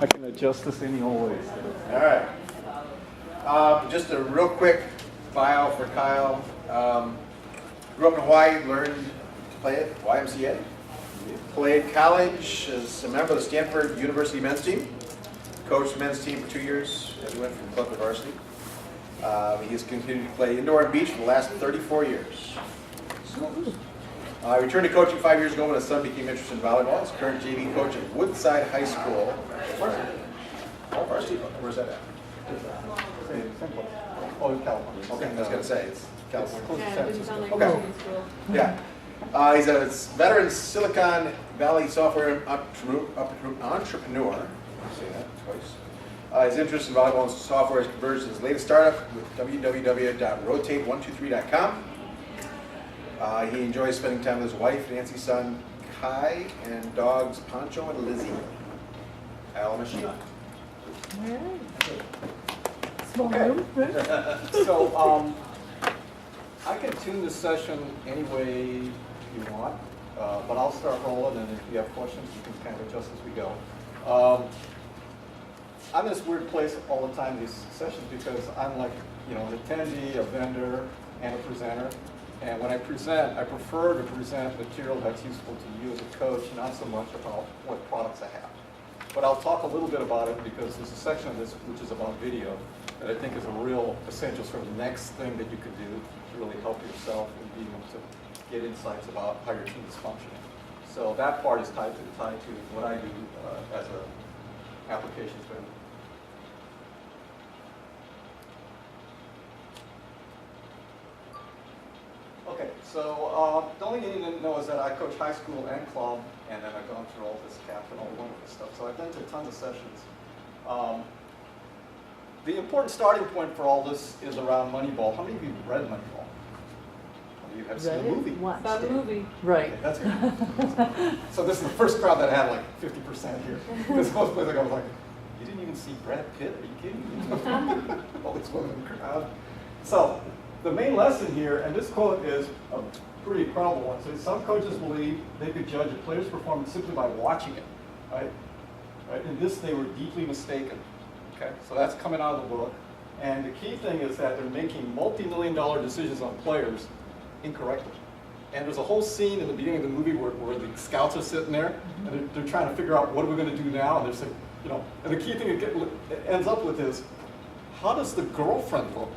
I can adjust this any old way. All right. Just a real quick bio for Kyle. Grew up in Hawaii, learned to play at YMCA. Played college as a member of the Stanford University men's team. Coached the men's team for 2 years as we went from club to varsity. He has continued to play indoor and beach for the last 34 years. I returned to coaching 5 years ago when his son became interested in volleyball. He's current JV coach at Woodside High School. Where's it? Oh, varsity. Where's that at? Oh, in California. Okay, I was going to say, it's California. Yeah, it didn't sound like Okay. Michigan school. Yeah. He's a veteran Silicon Valley software entrepreneur. I'll say that twice. His interest in volleyball and software has converged his latest startup with www.rotate123.com. He enjoys spending time with his wife, Nancy, son, Kai, and dogs, Pancho and Lizzie. Al Machine. Small Okay. room. So I can tune this session any way you want, but I'll start rolling, and if you have questions, you can kind of adjust as we go. I'm in this weird place all the time, these sessions, because I'm like, an attendee, a vendor, and a presenter. And when I present, I prefer to present material that's useful to you as a coach, not so much about what products I have. But I'll talk a little bit about it because there's a section of this which is about video that I think is a real essential sort of next thing that you could do to really help yourself in being able to get insights about how your team is functioning. So that part is tied to what I do as an applications vendor. Okay, so the only thing you didn't know is that I coach high school and club, and then I've gone through all this cap and all the wonderful stuff. So I've been to tons of sessions. The important starting point for all this is around Moneyball. How many of you have read Moneyball? How many of you have seen the movie? It's about a movie. Okay, that's good. So this is the first crowd that had like 50% here. Because most places I was like, you didn't even see Brad Pitt? Are you kidding me? All these women in the crowd. So the main lesson here, and this quote is a pretty incredible one. So some coaches believe they could judge a player's performance simply by watching it, right? In this, they were deeply mistaken. Okay, so that's coming out of the book. And the key thing is that they're making multi-million-dollar decisions on players incorrectly. And there's a whole scene in the beginning of the movie where the scouts are sitting there, and they're trying to figure out what are we going to do now. And they're saying, and the key thing it ends up with is, how does the girlfriend look?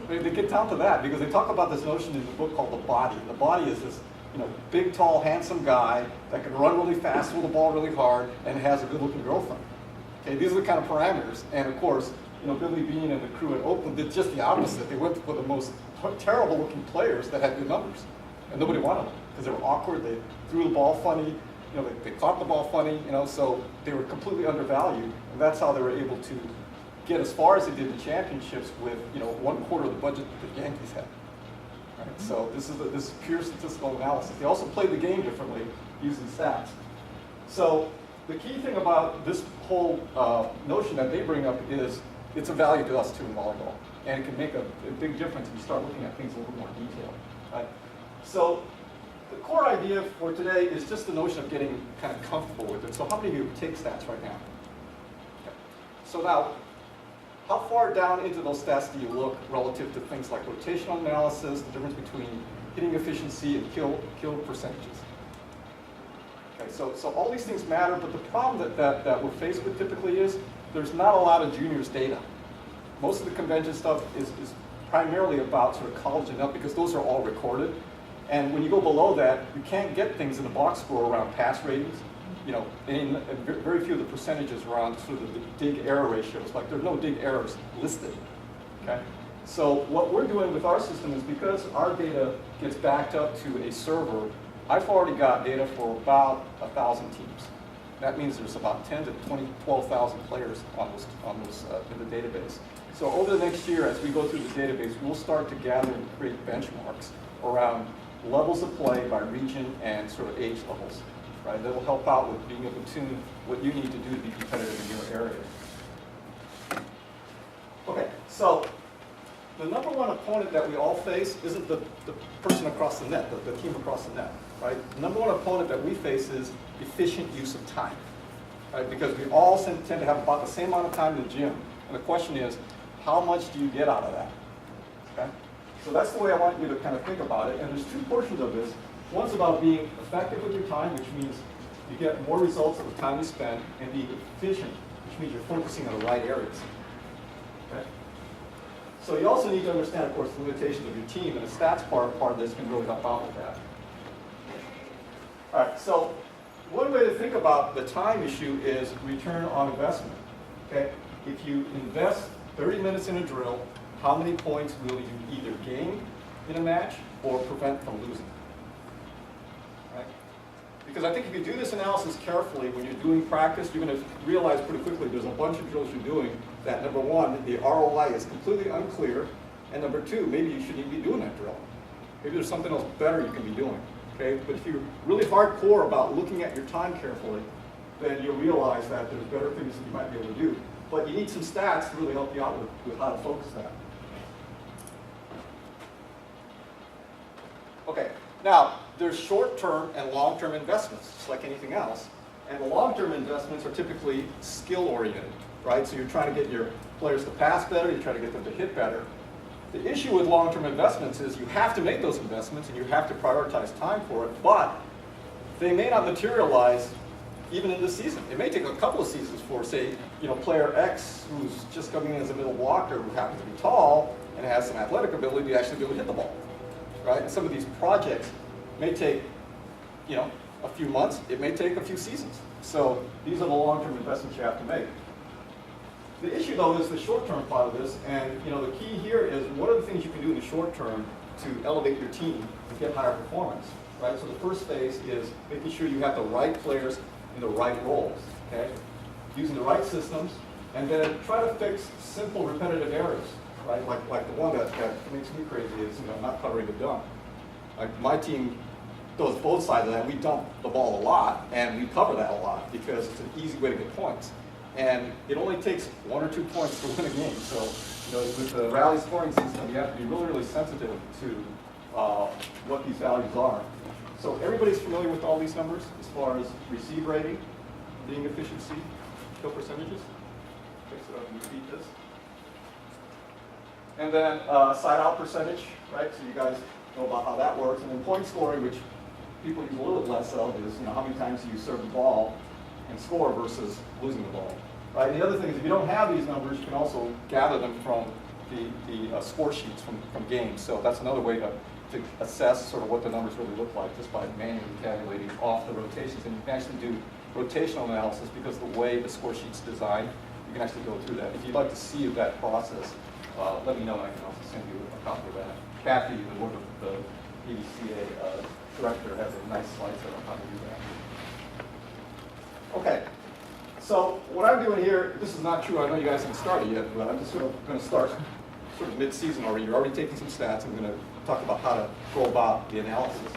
They get down to that because they talk about this notion in the book called the body. The body is this, big, tall, handsome guy that can run really fast, throw the ball really hard, and has a good-looking girlfriend. Okay, these are the kind of parameters. And of course, Billy Beane and the crew at Oakland did just the opposite. They went for the most terrible-looking players that had good numbers, and nobody wanted them because they were awkward. They threw the ball funny. They caught the ball funny. So they were completely undervalued, and that's how they were able to get as far as they did the championships with 1/4 of the budget that the Yankees had. Right? So this is pure statistical analysis. They also played the game differently using stats. So the key thing about this whole notion that they bring up is it's a value to us too in volleyball, and it can make a big difference if you start looking at things in a little more detail. Right? So the core idea for today is just the notion of getting kind of comfortable with it. So how many of you take stats right now? Okay. So now, how far down into those stats do you look relative to things like rotational analysis, the difference between hitting efficiency and kill percentages? Okay, so all these things matter, but the problem that we're faced with typically is there's not a lot of juniors data. Most of the convention stuff is primarily about sort of college and up because those are all recorded. And when you go below that, you can't get things in the box score around pass ratings. And very few of the percentages around sort of the dig error ratios. Like there's no dig errors listed. Okay. So what we're doing with our system is because our data gets backed up to a server, I've already got data for about 1,000 teams. That means there's about 10 to 12,000 players on those in the database. So over the next year, as we go through the database, we'll start to gather and create benchmarks around levels of play by region and sort of age levels. Right? That will help out with being able to tune what you need to do to be competitive in your area. Okay, so the number one opponent that we all face isn't the person across the net, the team across the net. Right? The number one opponent that we face is efficient use of time. right? Because we all tend to have about the same amount of time in the gym. And the question is, how much do you get out of that? Okay? So that's the way I want you to kind of think about it. And there's two portions of this. One's about being effective with your time, which means you get more results of the time you spend, and being efficient, which means you're focusing on the right areas. Okay? So you also need to understand, of course, the limitations of your team, and the stats part of this can really help out with that. All right, so one way to think about the time issue is return on investment. Okay? If you invest 30 minutes in a drill, how many points will you either gain in a match or prevent from losing? Right? Because I think if you do this analysis carefully, when you're doing practice, you're going to realize pretty quickly there's a bunch of drills you're doing that, number one, the ROI is completely unclear, and number two, maybe you shouldn't even be doing that drill. Maybe there's something else better you can be doing. Okay? But if you're really hardcore about looking at your time carefully, then you'll realize that there's better things that you might be able to do. But you need some stats to really help you out with how to focus that. Okay, now there's short-term and long-term investments, just like anything else. And the long-term investments are typically skill-oriented, right? So you're trying to get your players to pass better, you're trying to get them to hit better. The issue with long-term investments is you have to make those investments and you have to prioritize time for it, but they may not materialize even in this season. It may take a couple of seasons for, say, player X who's just coming in as a middle blocker who happens to be tall and has some athletic ability to actually be able to hit the ball, right? And some of these projects may take, a few months. It may take a few seasons. So these are the long-term investments you have to make. The issue, though, is the short-term part of this, and the key here is what are the things you can do in the short term to elevate your team and get higher performance, right? So the first phase is making sure you have the right players in the right roles, okay? Using the right systems, and then try to fix simple, repetitive errors, right? Like the one that makes me crazy is not covering the dump. Like my team does both sides of that. We dump the ball a lot, and we cover that a lot because it's an easy way to get points. And it only takes 1 or 2 points to win a game. So, with the rally scoring system, you have to be really, really sensitive to what these values are. So everybody's familiar with all these numbers as far as receive rating, being efficiency, kill percentages. Okay, so I'll repeat this. And then side out percentage, right? So you guys know about how that works. And then point scoring, which people use a little bit less of, is how many times do you serve the ball and score versus losing the ball, right? And the other thing is if you don't have these numbers, you can also gather them from the score sheets from games. So that's another way to assess sort of what the numbers really look like just by manually tabulating off the rotations. And you can actually do rotational analysis because the way the score sheet's designed, you can actually go through that. If you'd like to see that process, let me know and I can also send you a copy of that. Kathy, the ADCA director, has a nice slide set on how to do that. Okay, so what I'm doing here, this is not true, I know you guys haven't started yet, but I'm just sort of going to start sort of mid-season already. You're already taking some stats. I'm going to talk about how to go about the analysis.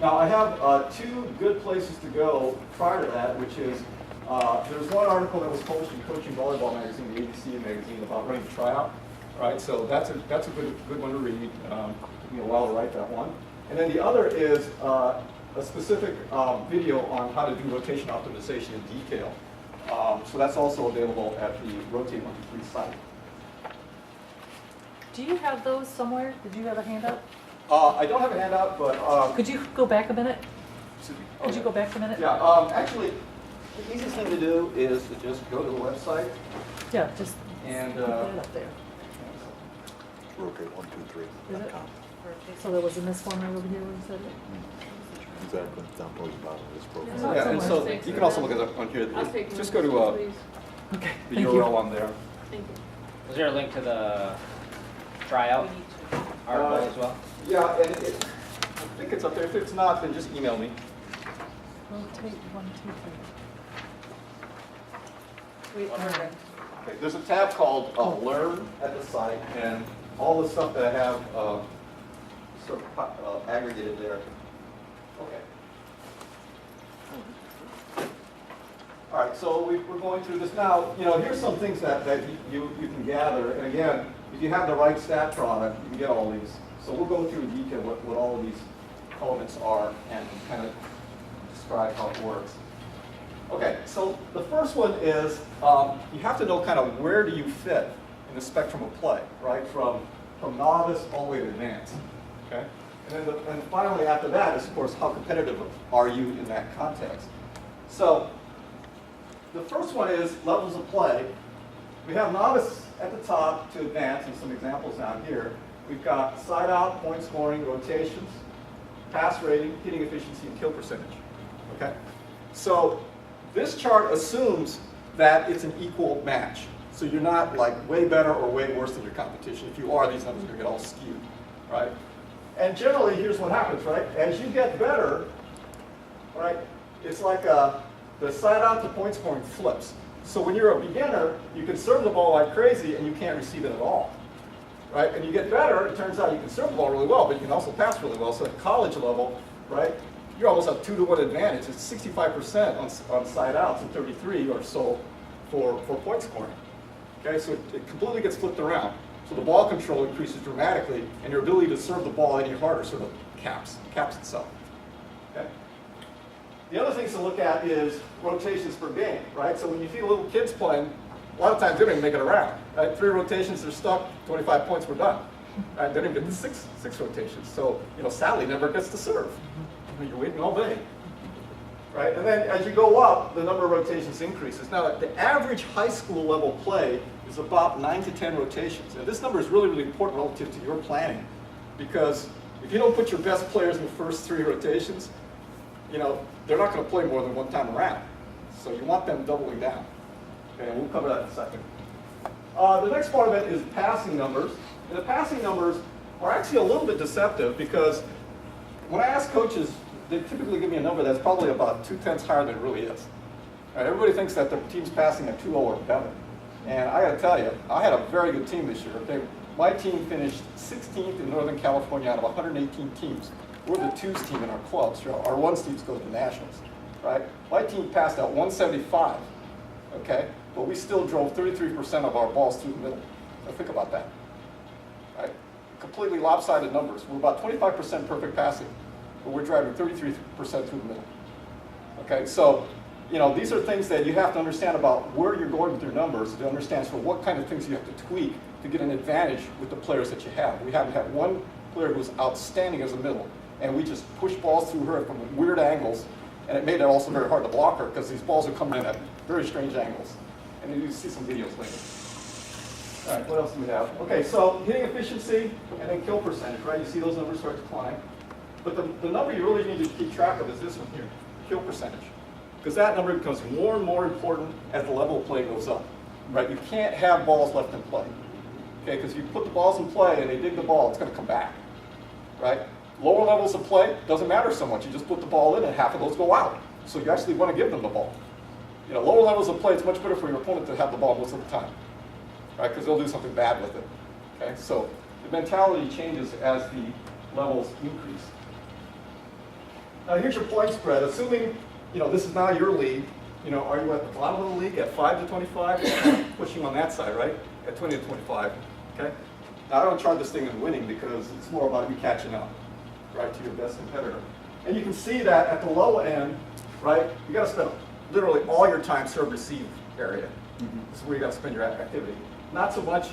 Now I have 2 good places to go prior to that, which is, there's one article that was published in Coaching Volleyball magazine, the ADCA magazine, about running the tryout. Right, so that's a good one to read. It took me a while to write that one. And then the other is a specific video on how to do rotation optimization in detail. So that's also available at the Rotate 123 site. Do you have those somewhere? Did you have a handout? I don't have a handout, but Could you go back a minute? Could you go back a minute? Yeah, actually, the easiest thing to do is to just go to the website Yeah, just and put it up there. Rotate123.com. So there was in this one right over here where you said it? Exactly. Down towards the bottom of this program. Yeah. yeah, and so Somewhere. you can also look at that on here. I'll take Just one, go to please. Okay, the thank URL you. on there. Thank you. Was there a link to the tryout We need to. article as well? Yeah, and I think it's up there. If it's not, then just email me. Rotate 1, 2, 3. Wait, okay. Okay, there's a tab called Learn at the site, and all the stuff that I have sort of aggregated there. Okay. All right, so we're going through this now. Here's some things that you can gather. And again, if you have the right stat product, you can get all these. So we'll go through in detail what all of these elements are and kind of describe how it works. Okay, so the first one is you have to know kind of where do you fit in the spectrum of play, right? From novice all the way to advanced. Okay, and finally after that is of course how competitive are you in that context. So the first one is levels of play. We have novice at the top to advanced, and some examples down here. We've got side out, point scoring, rotations, pass rating, hitting efficiency, and kill percentage. Okay, so this chart assumes that it's an equal match. So you're not like way better or way worse than your competition. If you are, these numbers are going to get all skewed, right? And generally, here's what happens, right? As you get better, right, it's like the side out to point scoring flips. So when you're a beginner, you can serve the ball like crazy and you can't receive it at all, right? And you get better, it turns out you can serve the ball really well, but you can also pass really well. So at college level, right, you almost have 2-to-1 advantage. It's 65% on side outs and 33 or so for point scoring. Okay, so it completely gets flipped around. So the ball control increases dramatically, and your ability to serve the ball any harder sort of caps itself. Okay. The other things to look at is rotations per game, right? So when you see little kids playing, a lot of times they don't even make it around. Right? 3 rotations, they're stuck. 25 points, we're done. Right? They don't even get to six rotations. So Sally never gets to serve. You're waiting all day. Right? And then as you go up, the number of rotations increases. Now, the average high school level play is about 9 to 10 rotations. And this number is really, really important relative to your planning. Because if you don't put your best players in the first 3 rotations, they're not going to play more than one time around. So you want them doubling down. Okay, and we'll cover that in a second. The next part of it is passing numbers. And the passing numbers are actually a little bit deceptive because when I ask coaches, they typically give me a number that's probably about 0.2 higher than it really is. Right, everybody thinks that their team's passing at 2.0 or better. And I got to tell you, I had a very good team this year. My team finished 16th in Northern California out of 118 teams. We're the 2s team in our clubs. Our 1s teams go to the Nationals. Right? My team passed out 175. Okay? But we still drove 33% of our balls through the middle. Now think about that. Right? Completely lopsided numbers. We're about 25% perfect passing, but we're driving 33% through the middle. Okay, so these are things that you have to understand about where you're going with your numbers to understand sort of what kind of things you have to tweak to get an advantage with the players that you have. We haven't had one player who's outstanding as a middle, and we just push balls through her from weird angles, and it made it also very hard to block her because these balls are coming in at very strange angles. And you see some videos later. All right, what else do we have? Okay, so hitting efficiency and then kill percentage, right? You see those numbers start to climb. But the number you really need to keep track of is this one here, kill percentage. Because that number becomes more and more important as the level of play goes up, right? You can't have balls left in play, okay? Because if you put the balls in play and they dig the ball, it's going to come back, right? Lower levels of play doesn't matter so much. You just put the ball in and half of those go out. So you actually want to give them the ball. Lower levels of play, it's much better for your opponent to have the ball most of the time, right? Because they'll do something bad with it, okay? So the mentality changes as the levels increase. Now here's your point spread. Assuming, this is now your league, are you at the bottom of the league at 5 to 25? Pushing on that side, right? At 20 to 25, okay? Now I don't chart this thing as winning because it's more about you catching up, right, to your best competitor. And you can see that at the low end, right, you got to spend literally all your time serve-receive area. This is where you got to spend your activity. Not so much,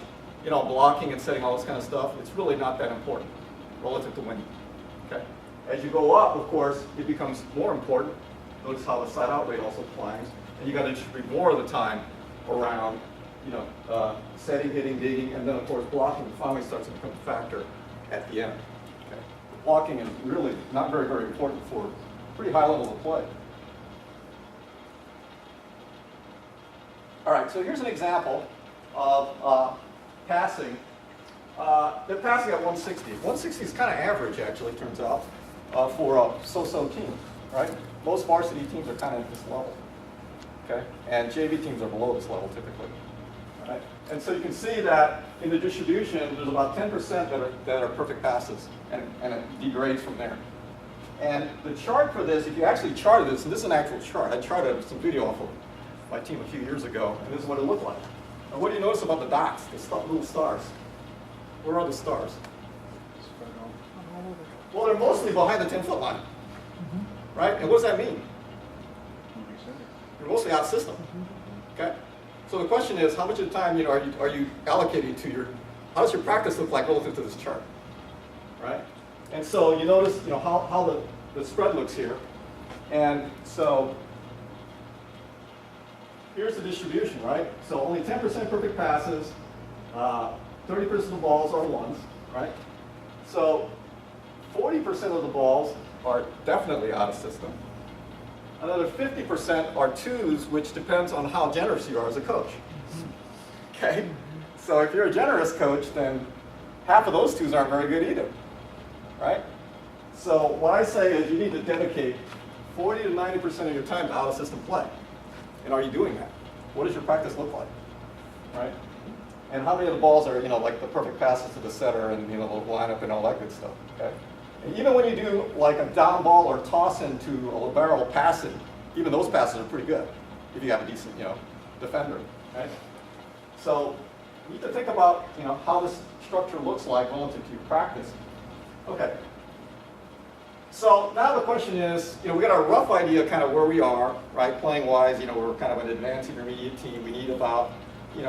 blocking and setting all this kind of stuff. It's really not that important relative to winning. Okay. As you go up, of course, it becomes more important. Notice how the side-out rate also climbs, and you got to distribute more of the time around, setting, hitting, digging, and then of course blocking finally starts to become a factor at the end. Okay. Blocking is really not very, very important for pretty high levels of play. All right, so here's an example of passing. They're passing at 160. 160 is kind of average, actually, turns out, for a so-so team, right? Most varsity teams are kind of at this level, okay? And JV teams are below this level, typically, right? And so you can see that in the distribution, there's about 10% that are perfect passes, and it degrades from there. And the chart for this, if you actually charted this, and this is an actual chart. I charted some video off of my team a few years ago, and this is what it looked like. And what do you notice about the dots, the little stars? Where are the stars? Well, they're mostly behind the 10-foot line, right? And what does that mean? You're mostly out of system. Okay? So the question is, how much of the time, are you allocating to your, how does your practice look like relative to this chart? Right? And so you notice, how the spread looks here. And so here's the distribution, right? So only 10% perfect passes, 30% of the balls are ones, right? So 40% of the balls are definitely out of system. Another 50% are twos, which depends on how generous you are as a coach. Okay? So if you're a generous coach, then half of those twos aren't very good either, right? So what I say is you need to dedicate 40 to 90% of your time to out-of-system play. And are you doing that? What does your practice look like, right? And how many of the balls are, like the perfect passes to the setter and, the lineup and all that good stuff, okay? And even when you do like a down ball or toss into a libero passing, even those passes are pretty good if you have a decent, defender, right? So you need to think about, how this structure looks like relative to your practice. Okay. So now the question is, we got a rough idea kind of where we are, right? Playing wise, we're kind of an advanced intermediate team. We need about a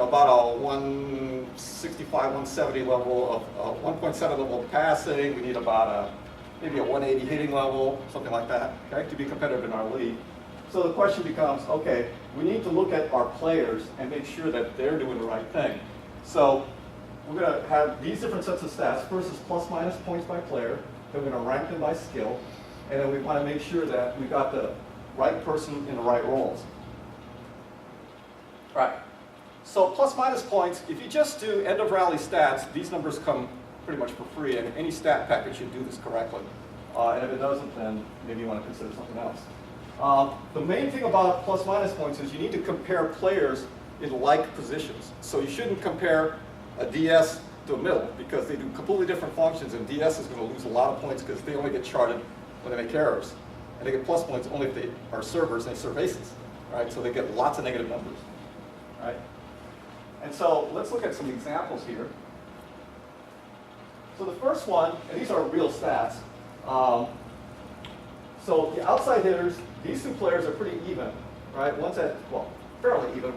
165, 170 level of 1.7 level of passing. We need about maybe a 180 hitting level, something like that, okay, to be competitive in our league. So the question becomes, okay, we need to look at our players and make sure that they're doing the right thing. So we're going to have these different sets of stats. First is plus minus points by player. Then we're going to rank them by skill. And then we want to make sure that we got the right person in the right roles. All right. So plus minus points, if you just do end of rally stats, these numbers come pretty much for free, and any stat package should do this correctly. And if it doesn't, then maybe you want to consider something else. The main thing about plus minus points is you need to compare players in like positions. So you shouldn't compare a DS to a middle because they do completely different functions, and DS is going to lose a lot of points because they only get charted when they make errors. And they get plus points only if they are servers and they serve aces, right? So they get lots of negative numbers, right? And so let's look at some examples here. So the first one, and these are real stats. So the outside hitters, these two players are pretty even, right? One's at, well, fairly even,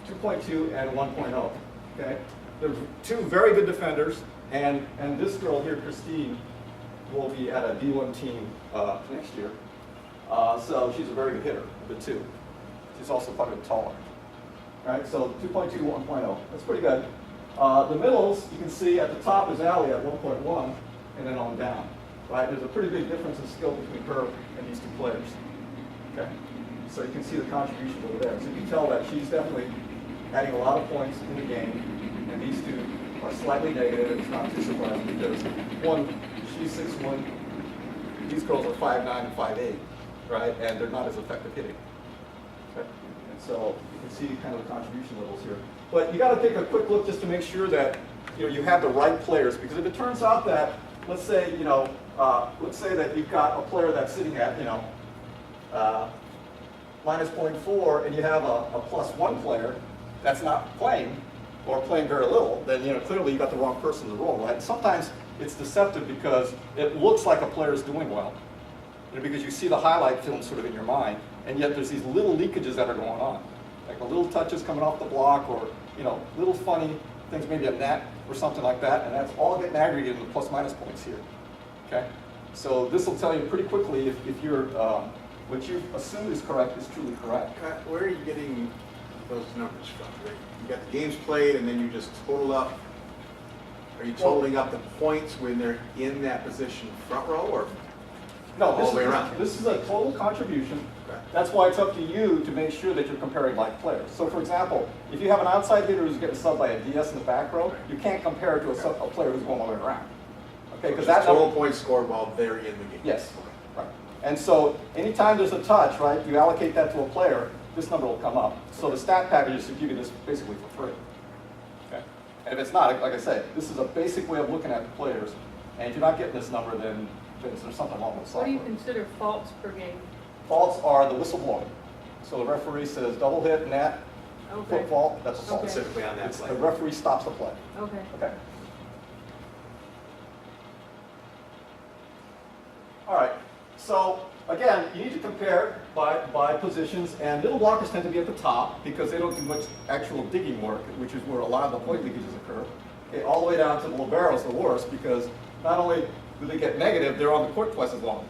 2.2 and 1.0, okay? They're two very good defenders, and this girl here, Christine, will be at a D1 team next year. So she's a very good hitter, the two. She's also quite a bit taller. All right, so 2.2, 1.0, that's pretty good. The middles, you can see at the top is Allie at 1.1, and then on down, right? There's a pretty big difference in skill between her and these two players, okay? So you can see the contribution over there. So you can tell that she's definitely adding a lot of points in the game, and these two are slightly negative. It's not too surprising because one, she's 6'1", these girls are 5'9" and 5'8", right? And they're not as effective hitting. Okay? And so you can see kind of the contribution levels here. But you got to take a quick look just to make sure that you have the right players, because if it turns out that, let's say that you've got a player that's sitting at minus 0.4, and you have a +1 player that's not playing or playing very little, then clearly you got the wrong person in the role, right? And sometimes it's deceptive because it looks like a player is doing well, because you see the highlight film sort of in your mind, and yet there's these little leakages that are going on, like the little touches coming off the block, or little funny things, maybe a net or something like that, and that's all getting aggregated in the plus minus points here. Okay, so this will tell you pretty quickly if you're what you assume is correct is truly correct. Where are you getting those numbers from? You got the games played, and then you just total up. Are you totaling up the points when they're in that position front row, or No, all the way around? This is a total contribution. Okay. That's why it's up to you to make sure that you're comparing like players. So for example, if you have an outside hitter who's getting subbed by a DS in the back row, you can't compare it to a player who's going all the way around. Okay, because that total points scored while they're in the game. Yes, right. And so anytime there's a touch, right, you allocate that to a player, this number will come up. So the stat packages should give you this basically for free. Okay. And if it's not, like I said, this is a basic way of looking at the players. And if you're not getting this number, then there's something wrong with the What do software. you consider faults per game? Faults are the whistle blowing. So the referee says double hit, net, Okay. foot fault, that's a fault. Okay. Specifically on that It's, play. the referee stops the play. Okay. Okay. All right. So again, you need to compare by positions, and middle blockers tend to be at the top because they don't do much actual digging work, which is where a lot of the point leakages occur. Okay, all the way down to the liberos, the worst, because not only do they get negative, they're on the court twice as long.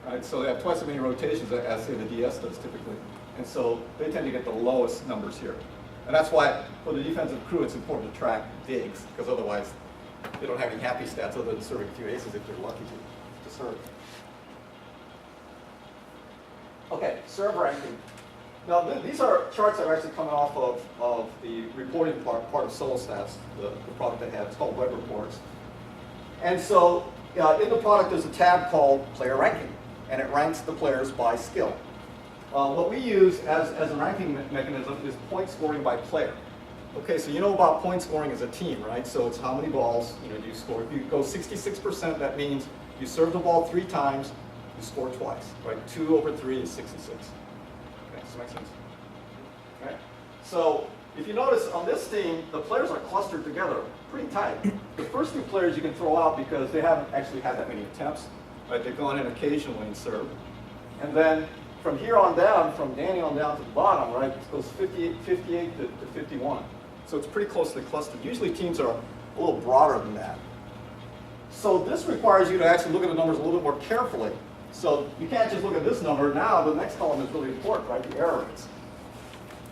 Right? So they have twice as many rotations as, say, the DS does typically. And so they tend to get the lowest numbers here. And that's why for the defensive crew, it's important to track digs, because otherwise they don't have any happy stats other than serving a few aces if they're lucky to serve. Okay, serve ranking. Now these are charts that are actually coming off of the reporting part of SoloStats, the product they have. It's called Web Reports. And so in the product there's a tab called Player Ranking, and it ranks the players by skill. What we use as a ranking mechanism is point scoring by player. Okay, so you know about point scoring as a team, right? So it's how many balls you score. If you go 66%, that means you serve the ball 3 times, you score twice, right? 2 over 3 is 66. Okay, does that make sense? Okay. So if you notice on this team, the players are clustered together pretty tight. The first 2 players you can throw out because they haven't actually had that many attempts, right? They've gone in occasionally and served. And then from here on down, from Danny on down to the bottom, right, it goes 58 to 51. So it's pretty closely clustered. Usually teams are a little broader than that. So this requires you to actually look at the numbers a little bit more carefully. So you can't just look at this number. Now the next column is really important, right, the error rates.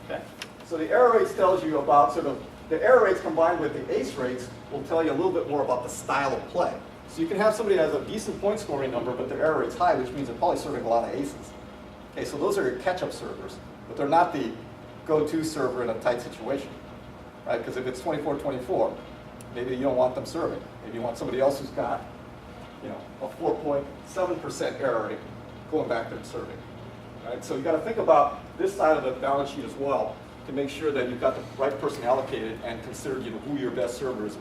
Okay. So the error rates tells you about sort of, the error rates combined with the ace rates will tell you a little bit more about the style of play. So you can have somebody that has a decent point scoring number, but their error rate's high, which means they're probably serving a lot of aces. Okay, so those are your catch-up servers, but they're not the go-to server in a tight situation, right? Because if it's 24-24, maybe you don't want them serving. Maybe you want somebody else who's got, a 4.7% error rate going back there and serving, right? So you got to think about this side of the balance sheet as well to make sure that you've got the right person allocated and consider, who your best server is.